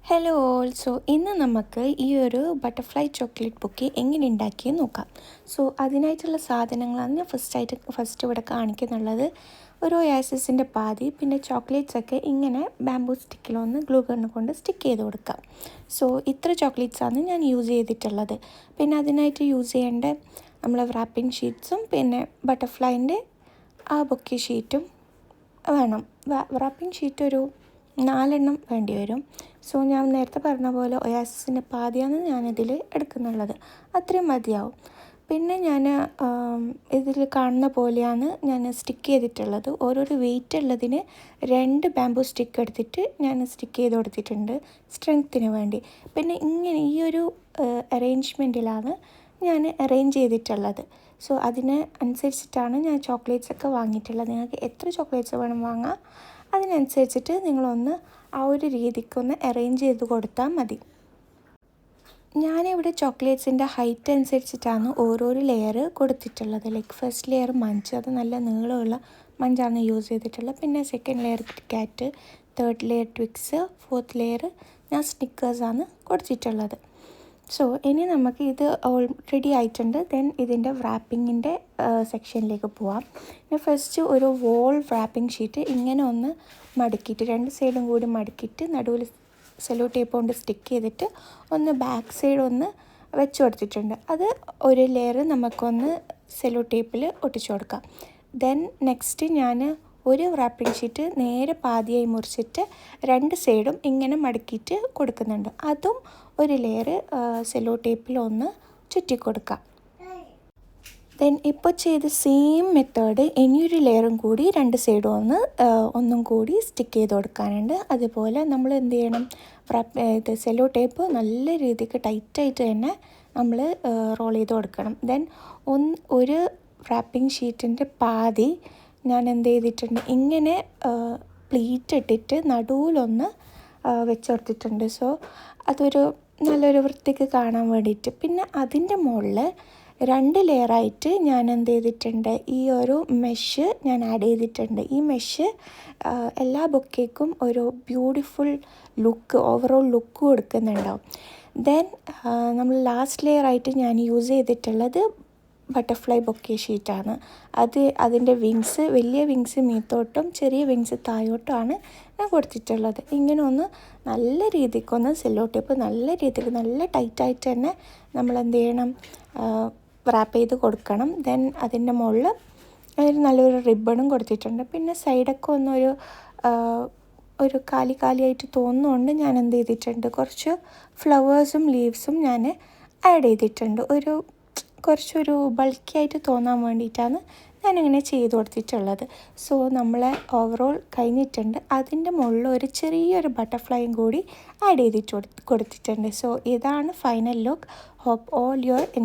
Hello all. So ഇന്ന് നമുക്ക് ഈ ഒരു ബട്ടർഫ്ലൈ ചോക്ലേറ്റ് ബുക്ക് എങ്ങനെ ഉണ്ടാക്കിയെന്ന് നോക്കാം. സോ അതിനായിട്ടുള്ള സാധനങ്ങളാണ് ഞാൻ ഫസ്റ്റ് ഇവിടെ കാണിക്കുന്നുള്ളത്. ഒരു ഒയാസിസിൻ്റെ പാതി, പിന്നെ ചോക്ലേറ്റ്സൊക്കെ ഇങ്ങനെ ബാംബൂ സ്റ്റിക്കിലൊന്ന് ഗ്ലൂ ഗണ്ണ് കൊണ്ട് സ്റ്റിക്ക് ചെയ്ത് കൊടുക്കാം. സോ ഇത്ര ചോക്ലേറ്റ്സാണ് ഞാൻ യൂസ് ചെയ്തിട്ടുള്ളത്. പിന്നെ അതിനായിട്ട് യൂസ് ചെയ്യേണ്ട നമ്മളെ റാപ്പിംഗ് ഷീറ്റ്സും പിന്നെ ബട്ടർഫ്ലൈൻ്റെ ആ ബൊക്കെ ഷീറ്റും വേണം. റാപ്പിംഗ് ഷീറ്റ് ഒരു 4 വേണ്ടി വരും. സോ ഞാൻ നേരത്തെ പറഞ്ഞ പോലെ ഒയാസിസിൻ്റെ പാതിയാണ് ഞാനിതിൽ എടുക്കുന്നുള്ളത്. അത്രയും മതിയാവും. പിന്നെ ഞാൻ ഇതിൽ കാണുന്ന പോലെയാണ് ഞാൻ സ്റ്റിക്ക് ചെയ്തിട്ടുള്ളത്. ഓരോരോ വെയിറ്റ് ഉള്ളതിന് 2 ബാംബൂ സ്റ്റിക്ക് എടുത്തിട്ട് ഞാൻ സ്റ്റിക്ക് ചെയ്ത് കൊടുത്തിട്ടുണ്ട് സ്ട്രെങ്ത്തിന് വേണ്ടി. പിന്നെ ഇങ്ങനെ ഈ ഒരു അറേഞ്ച്മെൻറ്റിലാണ് ഞാൻ അറേഞ്ച് ചെയ്തിട്ടുള്ളത്. സോ അതിന് അനുസരിച്ചിട്ടാണ് ഞാൻ ചോക്ലേറ്റ്സൊക്കെ വാങ്ങിയിട്ടുള്ളത്. നിങ്ങൾക്ക് എത്ര ചോക്ലേറ്റ്സ് വേണം വാങ്ങാം, അതിനനുസരിച്ചിട്ട് നിങ്ങളൊന്ന് ആ ഒരു രീതിക്കൊന്ന് അറേഞ്ച് ചെയ്ത് കൊടുത്താൽ മതി. ഞാനിവിടെ ചോക്ലേറ്റ്സിൻ്റെ ഹൈറ്റ് അനുസരിച്ചിട്ടാണ് ഓരോരോ ലെയർ കൊടുത്തിട്ടുള്ളത്. ലൈക്ക് ഫസ്റ്റ് ലെയർ മഞ്ച്, അത് നല്ല നീളമുള്ള മഞ്ചാണ് യൂസ് ചെയ്തിട്ടുള്ളത്. പിന്നെ second layer KitKat, third layer twigs, fourth layer ഞാൻ സ്നിക്കേഴ്സാണ് കൊടുത്തിട്ടുള്ളത്. സോ ഇനി നമുക്ക് ഇത് ഓൾറെഡി ആയിട്ടുണ്ട്. ദെൻ ഇതിൻ്റെ റാപ്പിങ്ങിൻ്റെ സെക്ഷനിലേക്ക് പോവാം. പിന്നെ ഫസ്റ്റ് ഒരു വോൾ റാപ്പിംഗ് ഷീറ്റ് ഇങ്ങനെ ഒന്ന് മടക്കിയിട്ട് 2 സൈഡും കൂടി മടക്കിയിട്ട് നടുവിൽ സെല്ലോ ടേപ്പ് കൊണ്ട് സ്റ്റിക്ക് ചെയ്തിട്ട് ഒന്ന് ബാക്ക് സൈഡ് ഒന്ന് വെച്ച് കൊടുത്തിട്ടുണ്ട്. അത് ഒരു ലെയർ നമുക്കൊന്ന് സെല്ലോ ടേപ്പിൽ ഒട്ടിച്ചു കൊടുക്കാം. ദെൻ നെക്സ്റ്റ് ഞാൻ ഒരു റാപ്പിംഗ് ഷീറ്റ് നേരെ പാതിയായി മുറിച്ചിട്ട് 2 സൈഡും ഇങ്ങനെ മടക്കിയിട്ട് കൊടുക്കുന്നുണ്ട്. അതും ഒരു ലെയർ സെല്ലോ ടേപ്പിൽ ഒന്ന് ചുറ്റി കൊടുക്കാം. ദെൻ ഇപ്പോൾ ചെയ്ത സെയിം മെത്തേഡ് ഇനിയൊരു ലെയറും കൂടി 2 സൈഡും ഒന്നും കൂടി സ്റ്റിക്ക് ചെയ്ത് കൊടുക്കാനുണ്ട്. അതുപോലെ നമ്മൾ എന്ത് ചെയ്യണം, ഇത് സെല്ലോ ടേപ്പ് നല്ല രീതിക്ക് ടൈറ്റായിട്ട് തന്നെ നമ്മൾ റോൾ ചെയ്ത് കൊടുക്കണം. ദെൻ ഒരു റാപ്പിംഗ് ഷീറ്റിൻ്റെ പാതി ഞാൻ എന്ത് ചെയ്തിട്ടുണ്ട്, ഇങ്ങനെ പ്ലീറ്റ് ഇട്ടിട്ട് നടുവിലൊന്ന് വെച്ചുകൊടുത്തിട്ടുണ്ട്. സോ അതൊരു നല്ലൊരു വൃത്തിക്ക് കാണാൻ വേണ്ടിയിട്ട്. പിന്നെ അതിൻ്റെ മുകളിൽ 2 ലെയറായിട്ട് ഞാൻ എന്ത് ചെയ്തിട്ടുണ്ട്, ഈ ഒരു മെഷ് ഞാൻ ആഡ് ചെയ്തിട്ടുണ്ട്. ഈ മെഷ് എല്ലാ ബൊക്കേക്കും ഒരു ബ്യൂട്ടിഫുൾ ലുക്ക്, ഓവറോൾ ലുക്ക് കൊടുക്കുന്നുണ്ടാവും. ദെൻ നമ്മൾ ലാസ്റ്റ് ലെയറായിട്ട് ഞാൻ യൂസ് ചെയ്തിട്ടുള്ളത് ബട്ടർഫ്ലൈ ബൊക്കെ ഷീറ്റാണ്. അതിൻ്റെ വിങ്സ്, വലിയ വിങ്സ് മീത്തോട്ടും ചെറിയ വിങ്സ് താഴോട്ടുമാണ് ഞാൻ കൊടുത്തിട്ടുള്ളത്. ഇങ്ങനെ ഒന്ന് നല്ല രീതിക്കൊന്ന് സെല്ലോ ടേപ്പ് നല്ല രീതിക്ക് നല്ല ടൈറ്റായിട്ട് തന്നെ നമ്മൾ എന്ത് ചെയ്യണം, റാപ്പ് ചെയ്ത് കൊടുക്കണം. ദെൻ അതിൻ്റെ മുകളിൽ നല്ലൊരു റിബണും കൊടുത്തിട്ടുണ്ട്. പിന്നെ സൈഡൊക്കെ ഒരു കാലിയായിട്ട് തോന്നുന്നുകൊണ്ട് ഞാൻ എന്ത് ചെയ്തിട്ടുണ്ട്, കുറച്ച് ഫ്ലവേഴ്സും ലീവ്സും ഞാൻ ആഡ് ചെയ്തിട്ടുണ്ട്. കുറച്ചൊരു ബൾക്കി ആയിട്ട് തോന്നാൻ വേണ്ടിയിട്ടാണ് ഞാനിങ്ങനെ ചെയ്ത് കൊടുത്തിട്ടുള്ളത്. സോ നമ്മളെ ഓവറോൾ കഴിഞ്ഞിട്ടുണ്ട്. അതിൻ്റെ മുകളിൽ ഒരു ചെറിയൊരു ബട്ടർഫ്ലൈയും കൂടി ആഡ് ചെയ്തിട്ട് കൊടുത്തിട്ടുണ്ട്. സോ ഇതാണ് final look. Hope all your